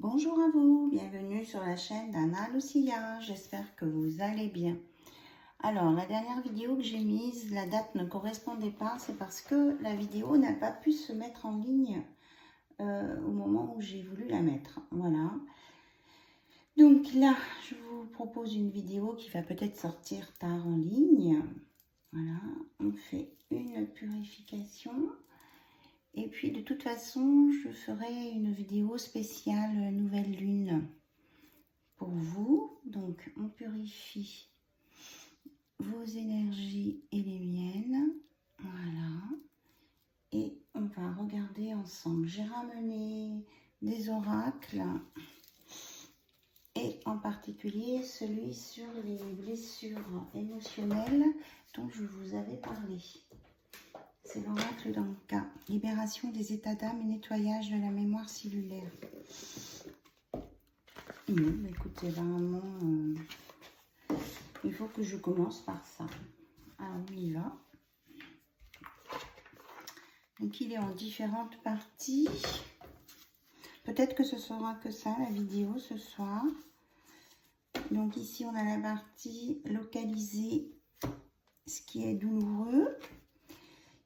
Bonjour à vous, bienvenue sur la chaîne d'Anna Lucia, j'espère que vous allez bien. Alors, la dernière vidéo que j'ai mise, la date ne correspondait pas, c'est parce que la vidéo n'a pas pu se mettre en ligne au moment où j'ai voulu la mettre. Voilà. Donc là, je vous propose une vidéo qui va peut-être sortir tard en ligne. Voilà, on fait une purification. Et puis de toute façon, je ferai une vidéo spéciale nouvelle lune pour vous. Donc on purifie vos énergies et les miennes. Voilà. Et on va regarder ensemble. J'ai ramené des oracles. Et en particulier celui sur les blessures émotionnelles dont je vous avais parlé. C'est l'oracle d'Anka. Libération des états d'âme et nettoyage de la mémoire cellulaire. Écoutez, vraiment, il faut que je commence par ça. Alors, on y va. Donc, il est en différentes parties. Peut-être que ce sera que ça, la vidéo, ce soir. Donc, ici, on a la partie localiser ce qui est douloureux.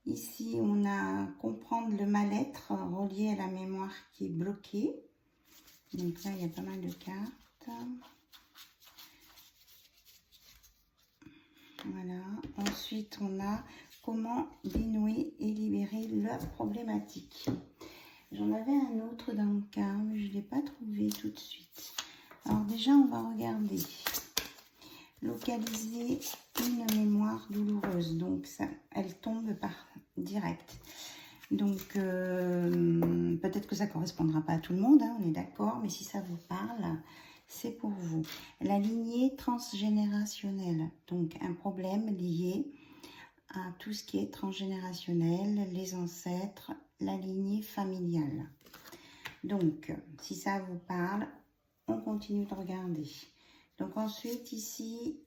Ici, on a comprendre le mal-être relié à la mémoire qui est bloquée. Donc là, il y a pas mal de cartes. Voilà. Ensuite, on a comment dénouer et libérer leur problématique. J'en avais un autre dans le cas, mais je ne l'ai pas trouvé tout de suite. Alors déjà, on va regarder. Localiser une mémoire douloureuse. Donc, ça, elle tombe par direct. Donc, peut-être que ça ne correspondra pas à tout le monde, hein, on est d'accord. Mais si ça vous parle, c'est pour vous. La lignée transgénérationnelle. Donc, un problème lié à tout ce qui est transgénérationnel, les ancêtres, la lignée familiale. Donc, si ça vous parle, on continue de regarder. Donc ensuite, ici,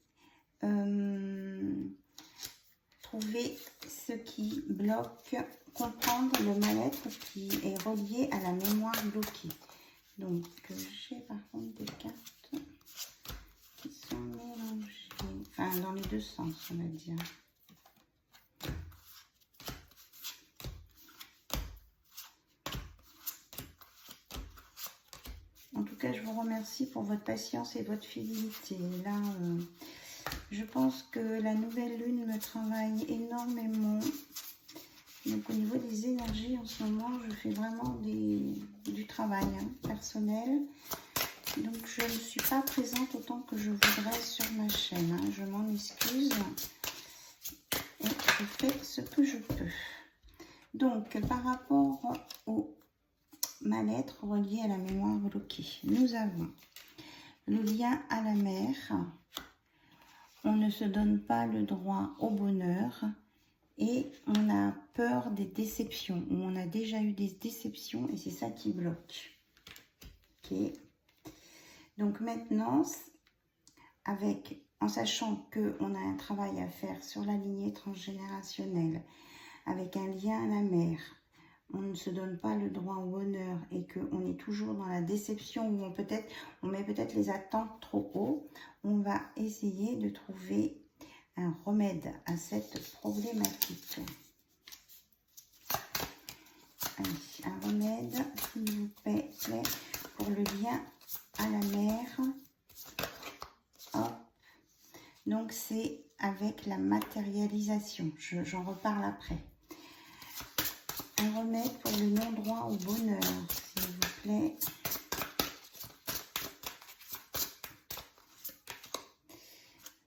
trouver ce qui bloque, comprendre le mal-être qui est relié à la mémoire bloquée. Donc, j'ai par contre des cartes qui sont mélangées, enfin dans les deux sens, on va dire. En tout cas, je vous remercie pour votre patience et votre fidélité. Là, je pense que la nouvelle lune me travaille énormément. Donc, au niveau des énergies, en ce moment, je fais vraiment du travail personnel. Donc, je ne suis pas présente autant que je voudrais sur ma chaîne. Je m'en excuse. Et je fais ce que je peux. Donc, par rapport au mal-être relié à la mémoire bloquée. Nous avons le lien à la mer. On ne se donne pas le droit au bonheur et on a peur des déceptions. Ou on a déjà eu des déceptions et c'est ça qui bloque. Ok. Donc maintenant, en sachant qu'on a un travail à faire sur la lignée transgénérationnelle, avec un lien à la mer, on ne se donne pas le droit au bonheur et qu'on est toujours dans la déception où on met peut-être les attentes trop haut, on va essayer de trouver un remède à cette problématique. Allez, un remède, s'il vous plaît, pour le lien à la mer. Hop. Donc, c'est avec la matérialisation. J'en reparle après. Un remède pour le non-droit au bonheur, s'il vous plaît.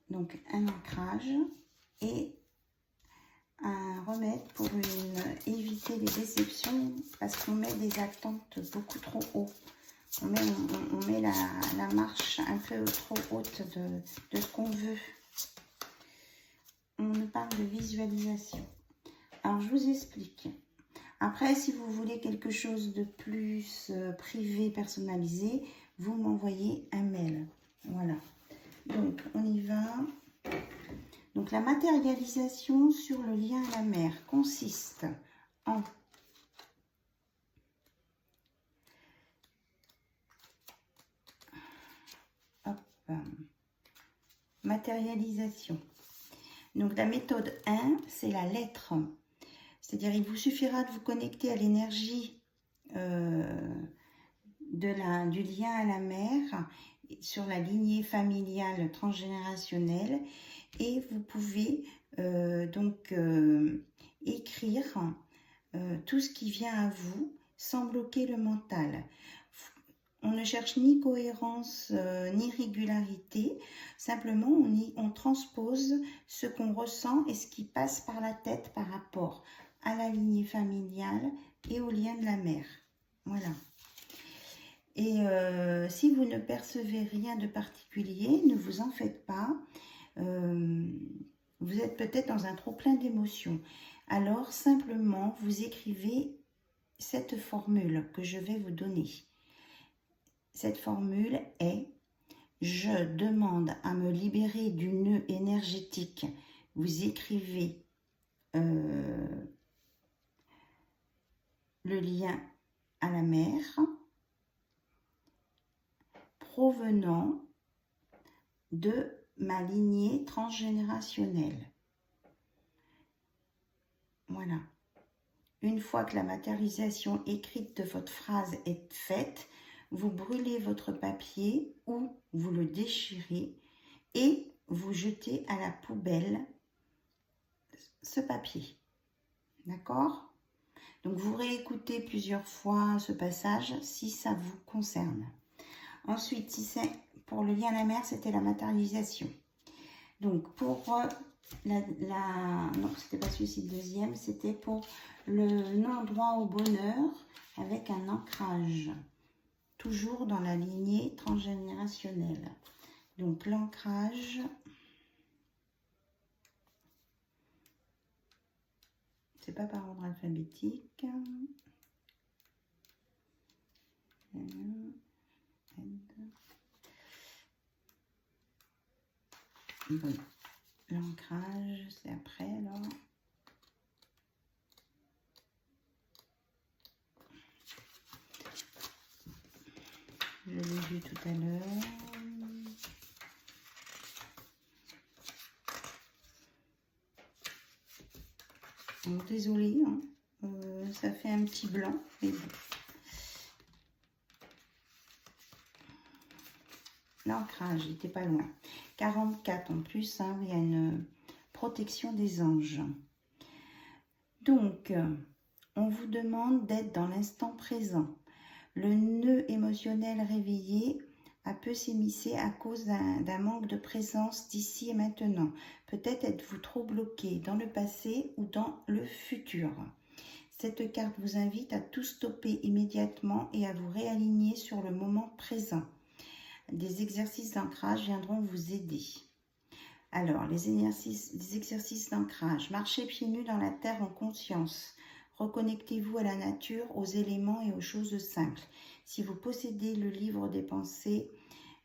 Donc, un ancrage et un remède pour éviter les déceptions parce qu'on met des attentes beaucoup trop haut. On met la marche un peu trop haute de ce qu'on veut. On nous parle de visualisation. Alors, je vous explique. Après, si vous voulez quelque chose de plus privé, personnalisé, vous m'envoyez un mail. Voilà. Donc, on y va. Donc, la matérialisation sur le lien à la mer consiste en matérialisation. Donc la méthode 1, c'est la lettre. C'est-à-dire il vous suffira de vous connecter à l'énergie du lien à la mère sur la lignée familiale transgénérationnelle et vous pouvez écrire tout ce qui vient à vous sans bloquer le mental. On ne cherche ni cohérence ni régularité, simplement on transpose ce qu'on ressent et ce qui passe par la tête par rapport à la lignée familiale et au lien de la mère. Voilà. Et si vous ne percevez rien de particulier, ne vous en faites pas. Vous êtes peut-être dans un trop-plein d'émotions. Alors, simplement, vous écrivez cette formule que je vais vous donner. Cette formule est « Je demande à me libérer du nœud énergétique ». Vous écrivez le lien à la mère provenant de ma lignée transgénérationnelle. Voilà. Une fois que la matérialisation écrite de votre phrase est faite, vous brûlez votre papier ou vous le déchirez et vous jetez à la poubelle ce papier. D'accord? Donc vous réécoutez plusieurs fois ce passage si ça vous concerne. Ensuite, si c'est pour le lien à la mère, c'était la matérialisation. Donc pour non, c'était pas celui-ci le deuxième, c'était pour le non-droit au bonheur avec un ancrage. Toujours dans la lignée transgénérationnelle. Donc l'ancrage, c'est pas par ordre alphabétique. Bon. L'ancrage, c'est après alors. Je l'ai vu tout à l'heure. Bon, désolée, hein. Ça fait un petit blanc, mais bon. L'ancrage, il n'était pas loin. 44 en plus, hein, il y a une protection des anges. Donc, on vous demande d'être dans l'instant présent. Le nœud émotionnel réveillé peut s'immiscer à cause d'un manque de présence d'ici et maintenant. Peut-être êtes-vous trop bloqué dans le passé ou dans le futur. Cette carte vous invite à tout stopper immédiatement et à vous réaligner sur le moment présent. Des exercices d'ancrage viendront vous aider. Alors, les exercices d'ancrage. Marchez pieds nus dans la terre en conscience. Reconnectez-vous à la nature, aux éléments et aux choses simples. Si vous possédez le livre des pensées,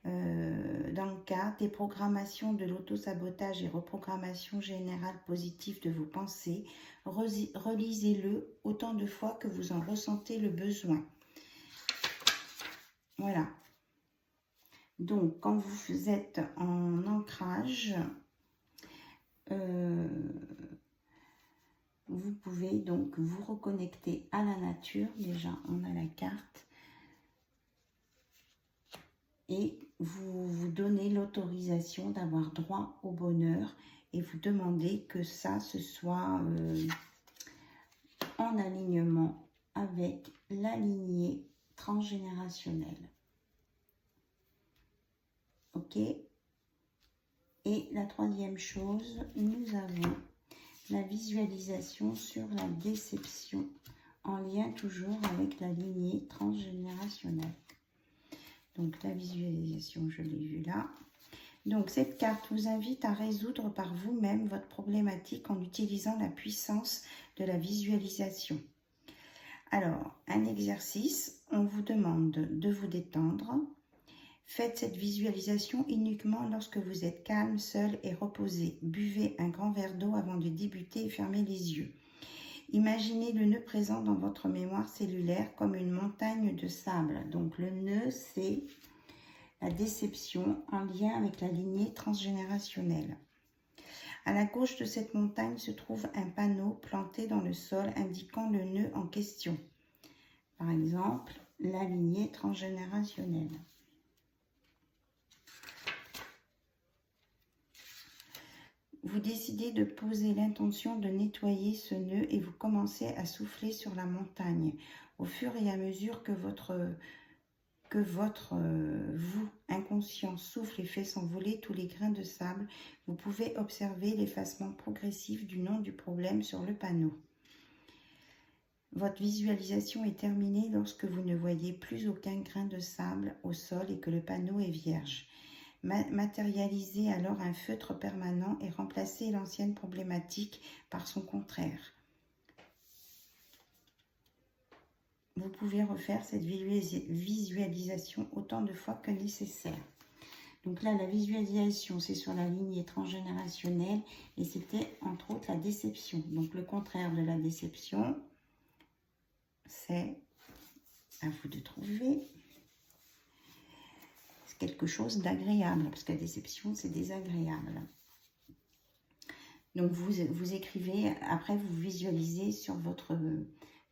dans le cas des programmations de l'autosabotage et reprogrammation générale positive de vos pensées, relisez-le autant de fois que vous en ressentez le besoin. Voilà. Donc, quand vous êtes en ancrage, vous pouvez donc vous reconnecter à la nature. Déjà, on a la carte. Et vous vous donnez l'autorisation d'avoir droit au bonheur. Et vous demandez que ça, ce soit en alignement avec la lignée transgénérationnelle. Ok? Et la troisième chose, nous avons la visualisation sur la déception en lien toujours avec la lignée transgénérationnelle. Donc la visualisation, je l'ai vue là. Donc cette carte vous invite à résoudre par vous-même votre problématique en utilisant la puissance de la visualisation. Alors, un exercice, on vous demande de vous détendre. Faites cette visualisation uniquement lorsque vous êtes calme, seul et reposé. Buvez un grand verre d'eau avant de débuter et fermez les yeux. Imaginez le nœud présent dans votre mémoire cellulaire comme une montagne de sable. Donc le nœud, c'est la déception en lien avec la lignée transgénérationnelle. À la gauche de cette montagne se trouve un panneau planté dans le sol indiquant le nœud en question. Par exemple, la lignée transgénérationnelle. Vous décidez de poser l'intention de nettoyer ce nœud et vous commencez à souffler sur la montagne. Au fur et à mesure que votre vous inconscient souffle et fait s'envoler tous les grains de sable, vous pouvez observer l'effacement progressif du nom du problème sur le panneau. Votre visualisation est terminée lorsque vous ne voyez plus aucun grain de sable au sol et que le panneau est vierge. Matérialisez alors un feutre permanent et remplacez l'ancienne problématique par son contraire. Vous pouvez refaire cette visualisation autant de fois que nécessaire. Donc là, la visualisation, c'est sur la lignée transgénérationnelle et c'était entre autres la déception. Donc le contraire de la déception, c'est, à vous de trouver, quelque chose d'agréable, parce que la déception, c'est désagréable. Donc, vous écrivez, après, vous visualisez sur votre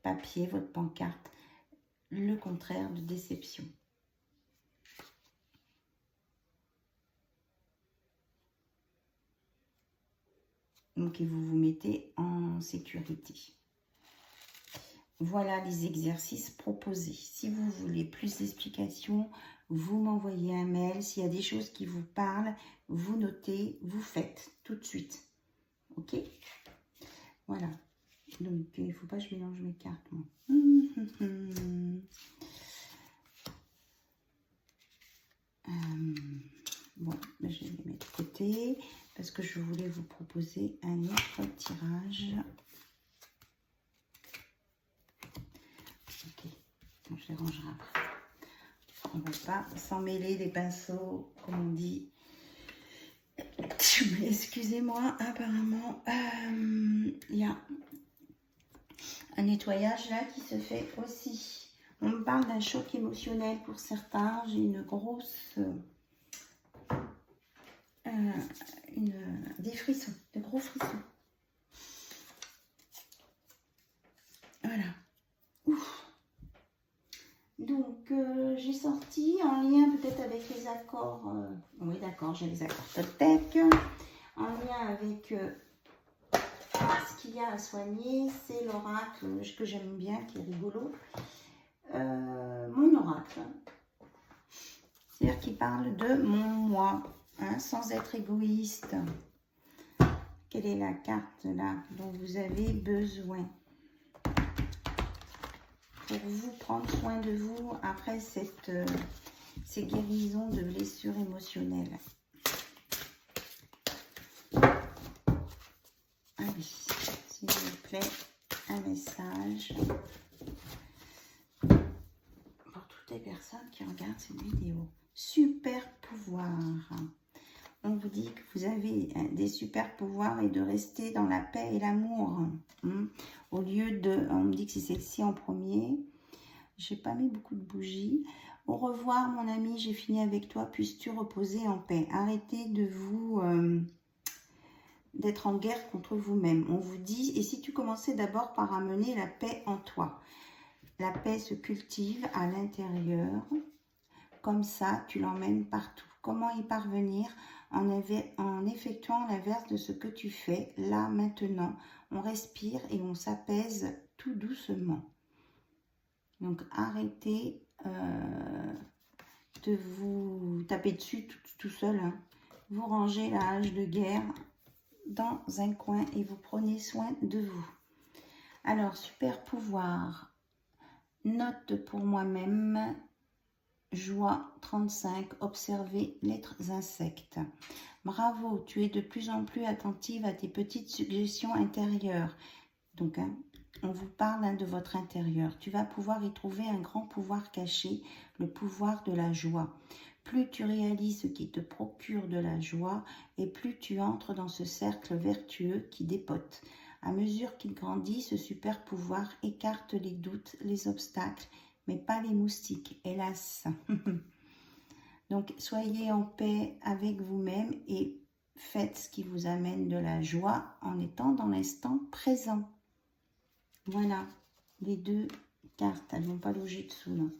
papier, votre pancarte, le contraire de déception. Donc, et vous vous mettez en sécurité. Voilà les exercices proposés. Si vous voulez plus d'explications, vous m'envoyez un mail. S'il y a des choses qui vous parlent, vous notez, vous faites tout de suite. Ok? Voilà. Donc, il ne faut pas que je mélange mes cartes, moi. Bon, je vais les mettre de côté parce que je voulais vous proposer un autre tirage. Ok, donc je les rangerai après. On ne va pas s'en mêler les pinceaux, comme on dit. Excusez-moi, apparemment, il y a un nettoyage là qui se fait aussi. On me parle d'un choc émotionnel pour certains. J'ai une grosse... des frissons, de gros frissons. Voilà. Ouf. Donc, j'ai sorti en lien peut-être avec les accords, oui d'accord, j'ai les accords Toltec, en lien avec ce qu'il y a à soigner, c'est l'oracle que j'aime bien, qui est rigolo, mon oracle, c'est-à-dire qu'il parle de mon moi, hein, sans être égoïste. Quelle est la carte là dont vous avez besoin pour vous prendre soin de vous après ces guérisons de blessures émotionnelles? Ah oui, s'il vous plaît, un message pour toutes les personnes qui regardent cette vidéo. Super pouvoir. On vous dit que vous avez des super pouvoirs et de rester dans la paix et l'amour. Au lieu de... On me dit que c'est celle-ci en premier. J'ai pas mis beaucoup de bougies. Au revoir mon ami, j'ai fini avec toi. Puisses-tu reposer en paix. Arrêtez de vous... d'être en guerre contre vous-même. On vous dit, et si tu commençais d'abord par amener la paix en toi. La paix se cultive à l'intérieur. Comme ça, tu l'emmènes partout. Comment y parvenir? En effectuant l'inverse de ce que tu fais. Là, maintenant, on respire et on s'apaise tout doucement. Donc, arrêtez de vous taper dessus tout seul. Hein. Vous rangez la hache de guerre dans un coin et vous prenez soin de vous. Alors, super pouvoir. Note pour moi-même. Joie 35, observer les insectes. Bravo, tu es de plus en plus attentive à tes petites suggestions intérieures. Donc, on vous parle de votre intérieur. Tu vas pouvoir y trouver un grand pouvoir caché, le pouvoir de la joie. Plus tu réalises ce qui te procure de la joie et plus tu entres dans ce cercle vertueux qui dépote. À mesure qu'il grandit, ce super pouvoir écarte les doutes, les obstacles, mais pas les moustiques, hélas. Donc, soyez en paix avec vous-même et faites ce qui vous amène de la joie en étant dans l'instant présent. Voilà, les deux cartes, elles ne vont pas loger dessous, non.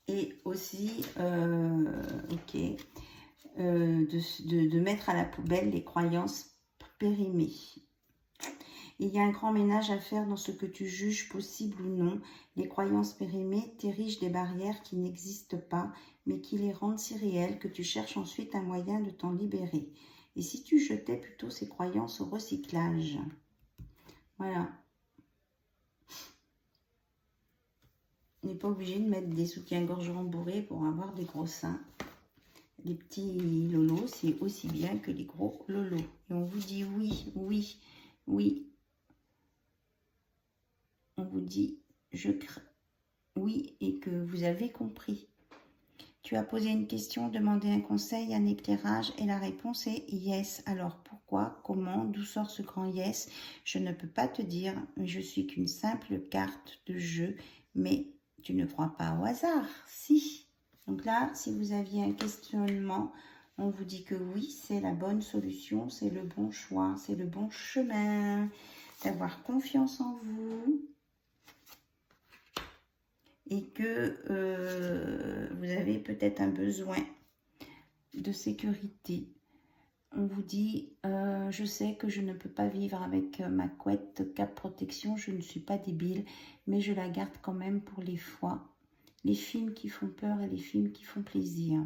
Et aussi, ok, de mettre à la poubelle les croyances périmées. Il y a un grand ménage à faire dans ce que tu juges possible ou non. Les croyances périmées t'érigent des barrières qui n'existent pas, mais qui les rendent si réelles que tu cherches ensuite un moyen de t'en libérer. Et si tu jetais plutôt ces croyances au recyclage? Voilà. On n'est pas obligé de mettre des soutiens-gorge rembourrés pour avoir des gros seins. Les petits lolos, c'est aussi bien que les gros lolos. Et on vous dit oui, oui, oui. On vous dit oui et que vous avez compris. Tu as posé une question, demandé un conseil, un éclairage et la réponse est yes. Alors pourquoi, comment, d'où sort ce grand yes? Je ne peux pas te dire, je suis qu'une simple carte de jeu, mais tu ne crois pas au hasard, si. Donc là, si vous aviez un questionnement, on vous dit que oui, c'est la bonne solution, c'est le bon choix, c'est le bon chemin, d'avoir confiance en vous. Et que vous avez peut-être un besoin de sécurité. On vous dit, je sais que je ne peux pas vivre avec ma couette cap protection, je ne suis pas débile, mais je la garde quand même pour les fois, les films qui font peur et les films qui font plaisir.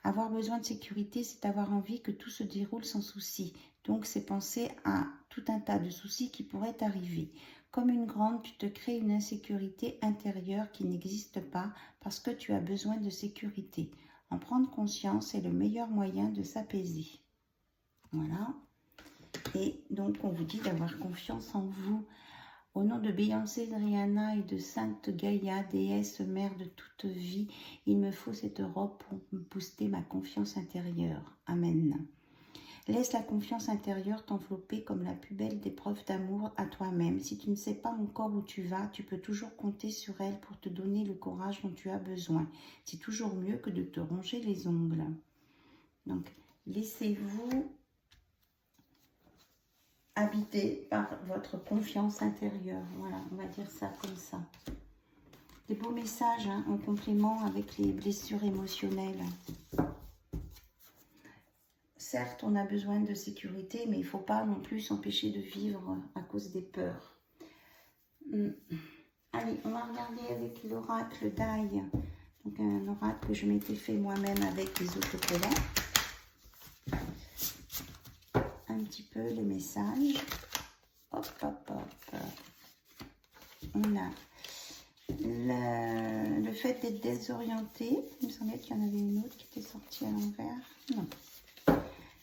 Avoir besoin de sécurité, c'est avoir envie que tout se déroule sans souci. Donc, c'est penser à tout un tas de soucis qui pourraient arriver. Comme une grande, tu te crées une insécurité intérieure qui n'existe pas parce que tu as besoin de sécurité. En prendre conscience est le meilleur moyen de s'apaiser. Voilà. Et donc, on vous dit d'avoir confiance en vous. Au nom de Beyoncé, de Rihanna et de Sainte Gaïa, déesse mère de toute vie, il me faut cette robe pour booster ma confiance intérieure. Amen. Laisse la confiance intérieure t'envelopper comme la plus belle des preuves d'amour à toi-même. Si tu ne sais pas encore où tu vas, tu peux toujours compter sur elle pour te donner le courage dont tu as besoin. C'est toujours mieux que de te ronger les ongles. Donc, laissez-vous habité par votre confiance intérieure. Voilà, on va dire ça comme ça. Des beaux messages hein, en complément avec les blessures émotionnelles. Certes, on a besoin de sécurité, mais il ne faut pas non plus s'empêcher de vivre à cause des peurs. Allez, on va regarder avec l'oracle d'Aïe. Donc un oracle que je m'étais fait moi-même avec les autocollants. Un petit peu les messages. Hop, hop, hop. On a le fait d'être désorienté. Il me semblait qu'il y en avait une autre qui était sortie à l'envers. Non.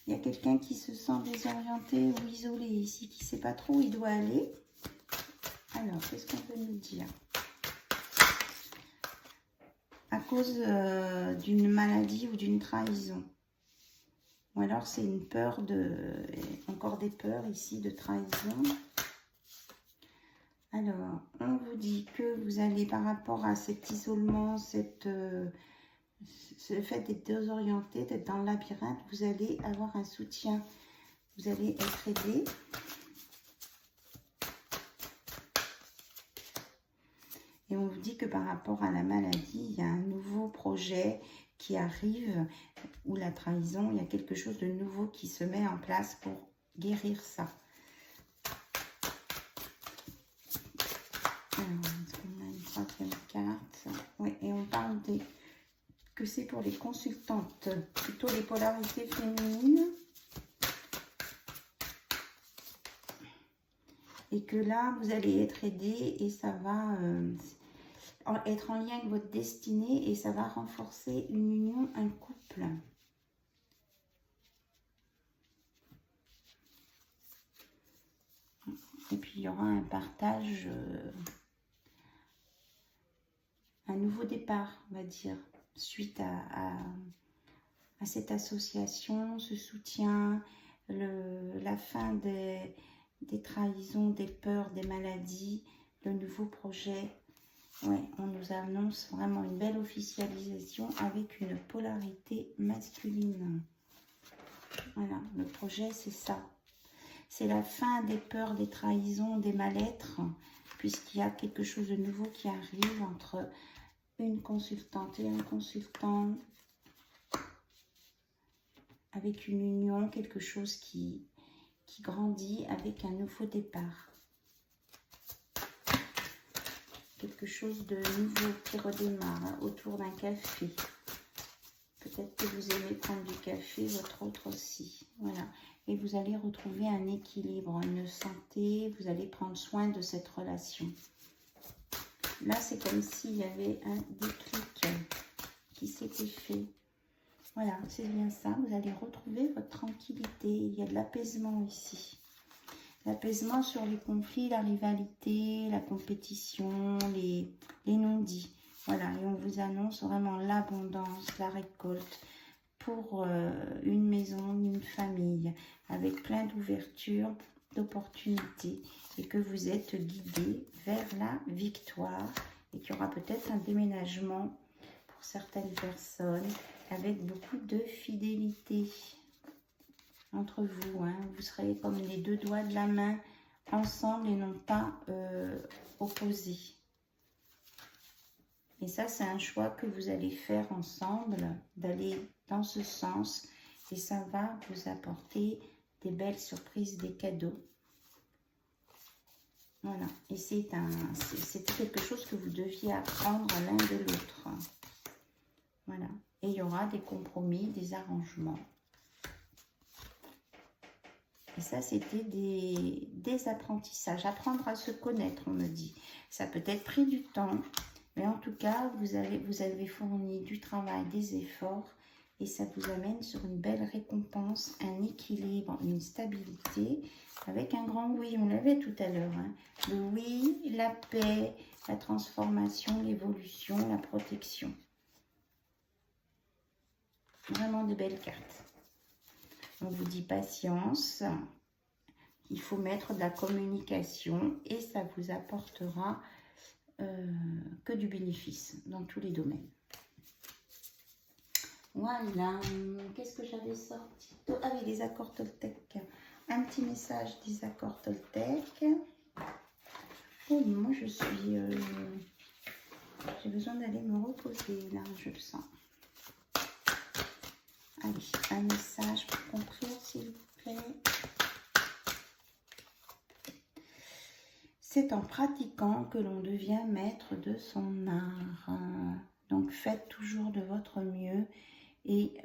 Il y a quelqu'un qui se sent désorienté ou isolé ici, qui ne sait pas trop où il doit aller. Alors, qu'est-ce qu'on peut nous dire? À cause d'une maladie ou d'une trahison. Ou alors c'est une peur encore des peurs ici de trahison. Alors, on vous dit que vous allez par rapport à cet isolement, ce fait d'être désorienté, d'être dans le labyrinthe, vous allez avoir un soutien. Vous allez être aidé. Et on vous dit que par rapport à la maladie, il y a un nouveau projet qui arrive, ou la trahison, il y a quelque chose de nouveau qui se met en place pour guérir ça. Alors, est-ce qu'on a une troisième carte? Oui, et on parle que c'est pour les consultantes, plutôt les polarités féminines. Et que là, vous allez être aidé et ça va être en lien avec votre destinée et ça va renforcer une union, un couple. Et puis, il y aura un partage, un nouveau départ, on va dire, suite à cette association, ce soutien, la fin des trahisons, des peurs, des maladies. le nouveau projet. Ouais, on nous annonce vraiment une belle officialisation avec une polarité masculine. Voilà, le projet, c'est ça. C'est la fin des peurs, des trahisons, des mal-être, puisqu'il y a quelque chose de nouveau qui arrive entre une consultante et un consultant, avec une union, quelque chose qui grandit avec un nouveau départ. Quelque chose de nouveau qui redémarre hein, autour d'un café. Peut-être que vous aimez prendre du café, votre autre aussi. Voilà. Et vous allez retrouver un équilibre, une santé. Vous allez prendre soin de cette relation. Là, c'est comme s'il y avait un déclic qui s'était fait. Voilà, c'est bien ça. Vous allez retrouver votre tranquillité. Il y a de l'apaisement ici. L'apaisement sur les conflits, la rivalité, la compétition, les non-dits. Voilà, et on vous annonce vraiment l'abondance, la récolte pour une maison, une famille, avec plein d'ouvertures, d'opportunités, et que vous êtes guidé vers la victoire, et qu'il y aura peut-être un déménagement pour certaines personnes, avec beaucoup de fidélité entre vous, hein. Vous serez comme les deux doigts de la main ensemble et non pas opposés. Et ça, c'est un choix que vous allez faire ensemble, d'aller dans ce sens. Et ça va vous apporter des belles surprises, des cadeaux. Voilà. Et c'était quelque chose que vous deviez apprendre l'un de l'autre. Voilà. Et il y aura des compromis, des arrangements. Et ça, c'était des apprentissages. Apprendre à se connaître, on me dit. Ça peut être pris du temps, mais en tout cas, vous avez fourni du travail, des efforts, et ça vous amène sur une belle récompense, un équilibre, une stabilité, avec un grand oui. On l'avait tout à l'heure. Hein. Le oui, la paix, la transformation, l'évolution, la protection. Vraiment de belles cartes. On vous dit patience, il faut mettre de la communication et ça vous apportera que du bénéfice dans tous les domaines. Voilà, qu'est-ce que j'avais sorti? Ah oui, les accords Toltec. Un petit message des accords Toltec. Oh, moi je suis... j'ai besoin d'aller me reposer, là, je le sens. Allez, un message pour conclure, s'il vous plaît. C'est en pratiquant que l'on devient maître de son art. Donc, faites toujours de votre mieux. Et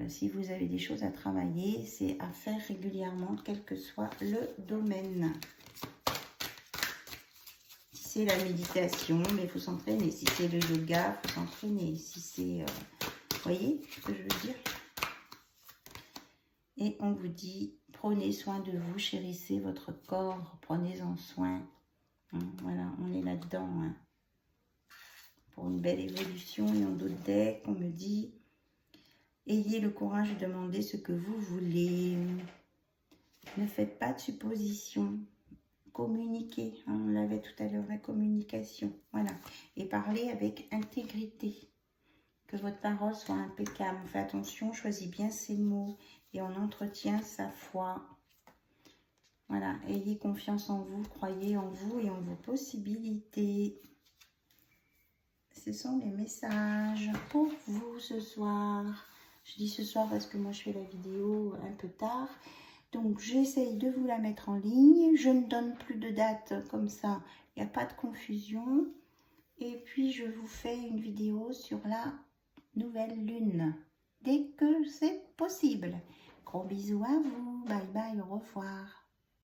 si vous avez des choses à travailler, c'est à faire régulièrement, quel que soit le domaine. Si c'est la méditation, mais il faut s'entraîner. Si c'est le yoga, il faut s'entraîner. Si c'est... vous voyez ce que je veux dire? Et on vous dit, prenez soin de vous, chérissez votre corps, prenez-en soin. Voilà, on est là-dedans. Hein. Pour une belle évolution. Et en d'autres decks, on me dit, ayez le courage de demander ce que vous voulez. Ne faites pas de suppositions. Communiquez. Hein, on l'avait tout à l'heure, la communication. Voilà. Et parlez avec intégrité. Que votre parole soit impeccable. Faites attention, choisis bien ses mots et on entretient sa foi. Voilà, ayez confiance en vous, croyez en vous et en vos possibilités. Ce sont les messages pour vous ce soir. Je dis ce soir parce que moi je fais la vidéo un peu tard. Donc j'essaye de vous la mettre en ligne. Je ne donne plus de date comme ça, il n'y a pas de confusion. Et puis je vous fais une vidéo sur la nouvelle lune, dès que c'est possible. Gros bisous à vous, bye bye, au revoir.